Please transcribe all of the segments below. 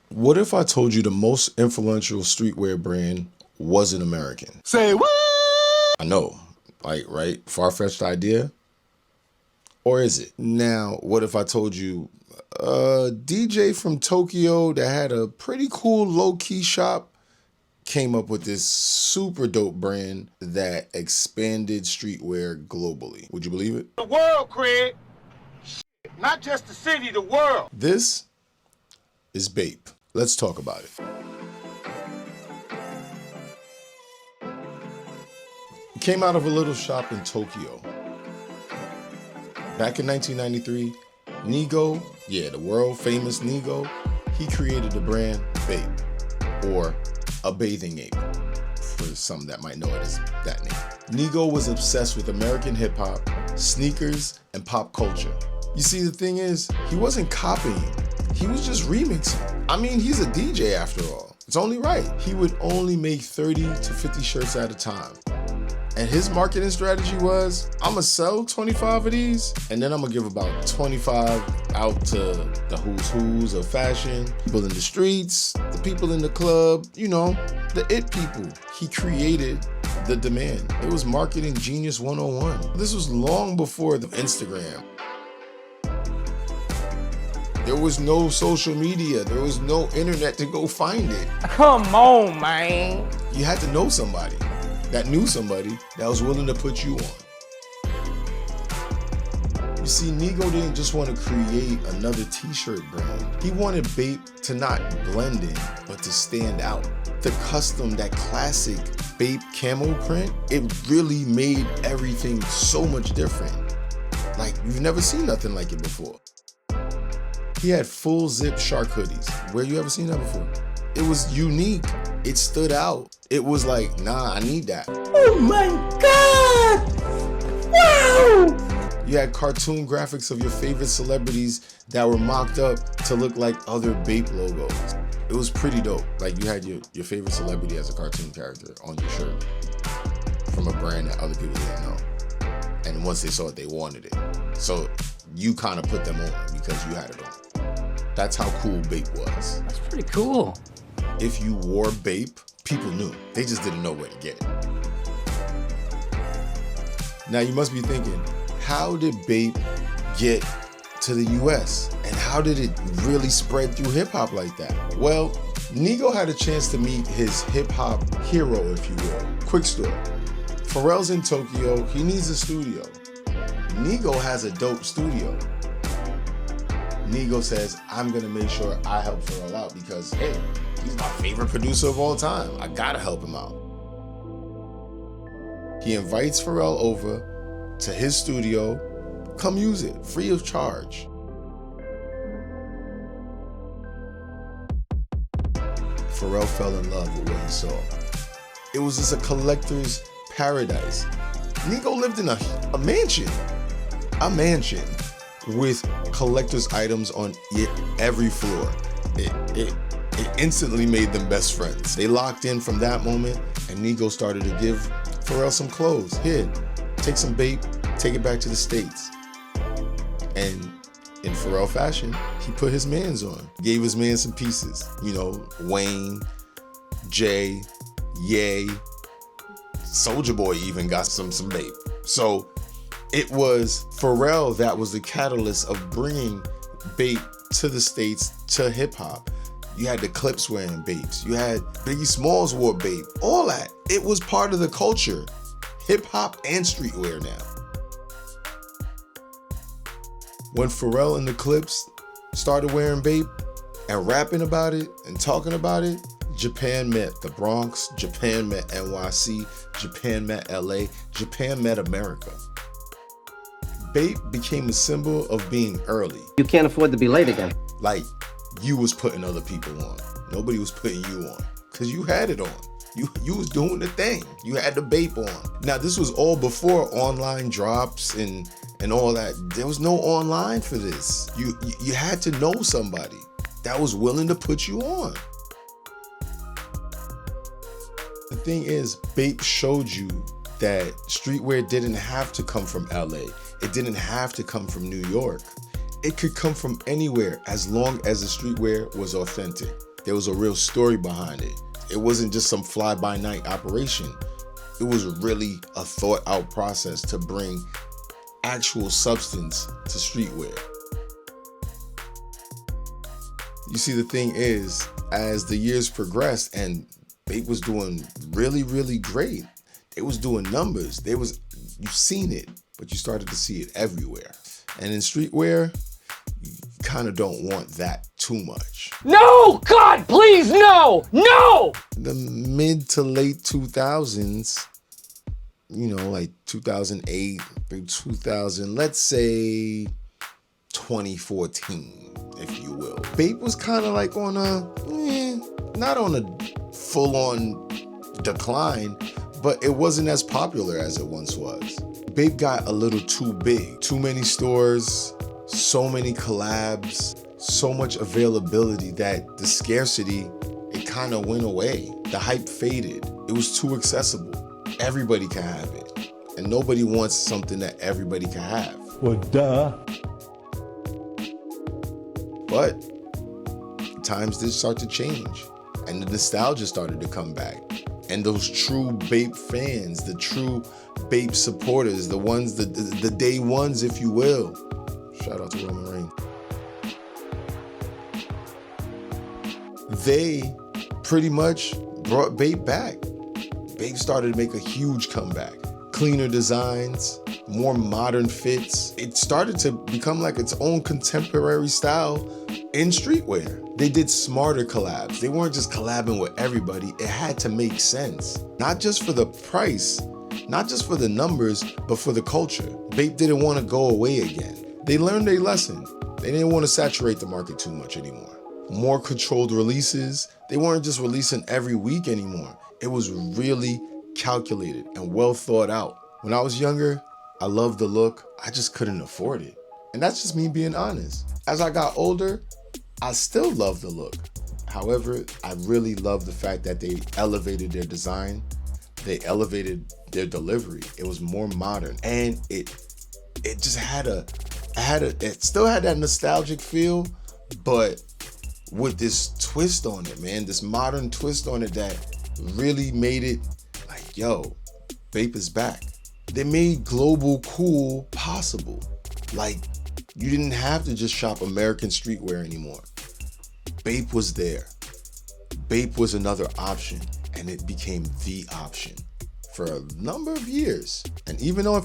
What if I told you the most influential streetwear brand wasn't American? Say what? I know, like, right? Far-fetched idea? Or is it? Now, what if I told you a DJ from Tokyo that had a pretty cool low-key shop came up with this super dope brand that expanded streetwear globally? Would you believe it? The world, Craig. Not just the city, the world. This is BAPE. Let's talk about it. It came out of a little shop in Tokyo. Back in 1993, NIGO, yeah, the world famous NIGO, he created the brand BAPE, or A Bathing Ape, for some that might know it as that name. NIGO was obsessed with American hip hop, sneakers, and pop culture. You see, the thing is, he wasn't copying, he was just remixing. I mean, he's a DJ after all. It's only right. He would only make 30 to 50 shirts at a time. And his marketing strategy was, I'm gonna sell 25 of these, and then I'm gonna give about 25 out to the who's who's of fashion, people in the streets, the people in the club, you know, the it people. He created the demand. It was marketing genius 101. This was long before the Instagram. There was no social media. There was no internet to go find it. Come on, man. You had to know somebody that knew somebody that was willing to put you on. You see, NIGO didn't just want to create another t-shirt brand. He wanted BAPE to not blend in, but to stand out. The custom, that classic BAPE camo print, it really made everything so much different. Like, you've never seen nothing like it before. He had full zip shark hoodies. Where you ever seen that before? It was unique. It stood out. It was like, nah, I need that. Oh my God! Wow! You had cartoon graphics of your favorite celebrities that were mocked up to look like other BAPE logos. It was pretty dope. Like, you had your favorite celebrity as a cartoon character on your shirt from a brand that other people didn't know. And once they saw it, they wanted it. So you kind of put them on because you had it on. That's how cool BAPE was. That's pretty cool. If you wore BAPE, people knew. They just didn't know where to get it. Now you must be thinking, how did BAPE get to the US? And how did it really spread through hip hop like that? Well, NIGO had a chance to meet his hip hop hero, if you will. Quick story. Pharrell's in Tokyo, he needs a studio. NIGO has a dope studio. NIGO says, I'm gonna make sure I help Pharrell out because, hey, he's my favorite producer of all time. I gotta help him out. He invites Pharrell over to his studio. Come use it, free of charge. Pharrell fell in love with what he saw. It was just a collector's paradise. NIGO lived in a mansion with collector's items on every floor. It instantly made them best friends. They locked in from that moment, and NIGO started to give Pharrell some clothes. Here, take some BAPE, take it back to the States. And in Pharrell fashion, he put his mans on. Gave his man some pieces. You know, Wayne, Jay, Ye, Soulja Boy even got some BAPE. So it was Pharrell that was the catalyst of bringing BAPE to the States, to hip hop. You had the Clipse wearing BAPEs. You had Biggie Smalls wore BAPE. All that. It was part of the culture. Hip hop and streetwear now. When Pharrell and the Clipse started wearing BAPE and rapping about it and talking about it, Japan met the Bronx, Japan met NYC, Japan met LA, Japan met America. BAPE became a symbol of being early. You can't afford to be late again. Like, you was putting other people on. Nobody was putting you on, because you had it on. You was doing the thing. You had the BAPE on. Now, this was all before online drops and all that. There was no online for this. You had to know somebody that was willing to put you on. The thing is, BAPE showed you that streetwear didn't have to come from LA. It didn't have to come from New York. It could come from anywhere as long as the streetwear was authentic. There was a real story behind it. It wasn't just some fly-by-night operation. It was really a thought-out process to bring actual substance to streetwear. You see, the thing is, as the years progressed and BAPE was doing really, really great, they was doing numbers. You've seen it, but you started to see it everywhere. And in streetwear, you kind of don't want that too much. No! God, please, no! No! The mid to late 2000s, you know, like 2008 through 2000, let's say 2014, if you will. BAPE was kind of like on not on a full-on decline, but it wasn't as popular as it once was. BAPE got a little too big. Too many stores, so many collabs, so much availability that the scarcity, it kind of went away. The hype faded. It was too accessible. Everybody can have it. And nobody wants something that everybody can have. Well, duh. But times did start to change. And the nostalgia started to come back. And those true BAPE fans, the true BAPE supporters, the ones, the day ones, if you will. Shout out to Roman Reigns. They pretty much brought BAPE back. BAPE started to make a huge comeback. Cleaner designs, more modern fits. It started to become like its own contemporary style in streetwear. They did smarter collabs. They weren't just collabing with everybody. It had to make sense. Not just for the price, not just for the numbers, but for the culture. BAPE didn't want to go away again. They learned their lesson. They didn't want to saturate the market too much anymore. More controlled releases. They weren't just releasing every week anymore. It was really calculated and well thought out. When I was younger, I loved the look. I just couldn't afford it. And that's just me being honest. As I got older, I still love the look. However, I really love the fact that they elevated their design. They elevated their delivery. It was more modern. And it just it still had that nostalgic feel, but with this twist on it, man, this modern twist on it that really made it like, yo, BAPE is back. They made global cool possible. Like, you didn't have to just shop American streetwear anymore. BAPE was there. BAPE was another option, and it became the option for a number of years. And even though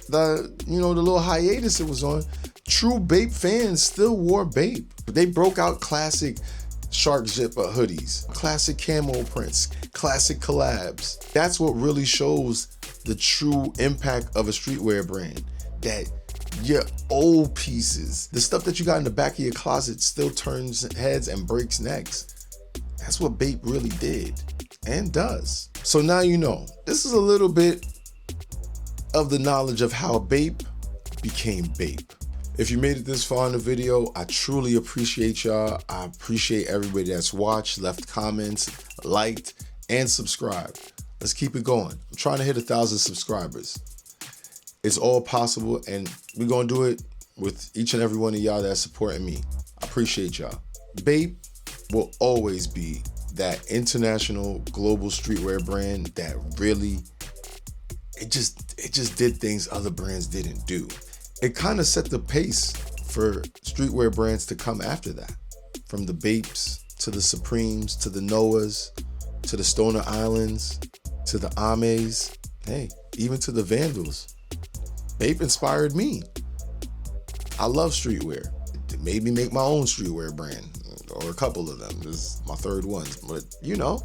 the little hiatus it was on, true BAPE fans still wore BAPE. They broke out classic shark zipper hoodies, classic camo prints, classic collabs. That's what really shows the true impact of a streetwear brand. That your old pieces, the stuff that you got in the back of your closet, still turns heads and breaks necks. That's what BAPE really did and does. So now you know. This is a little bit of the knowledge of how BAPE became BAPE. If you made it this far in the video, I truly appreciate y'all. I appreciate everybody that's watched, left comments, liked, and subscribed. Let's keep it going. I'm trying to hit 1,000 subscribers. It's all possible, and we're gonna do it with each and every one of y'all that's supporting me. I appreciate y'all. BAPE will always be that international global streetwear brand that really, it just did things other brands didn't do. It kind of set the pace for streetwear brands to come after that. From the BAPEs to the Supremes to the Noahs to the Stoner Islands to the Ames, hey, even to the Vandals. BAPE inspired me. I love streetwear. It made me make my own streetwear brand, or a couple of them. This is my third one. But you know,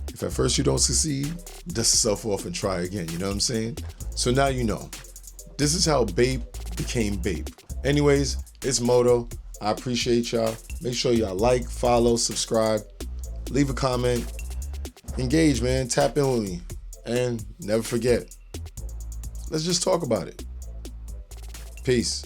if at first you don't succeed, dust yourself off and try again, you know what I'm saying? So now you know. This is how BAPE became BAPE. Anyways, it's Moto. I appreciate y'all. Make sure y'all like, follow, subscribe, leave a comment, engage, man. Tap in with me. And never forget, let's just talk about it. Peace.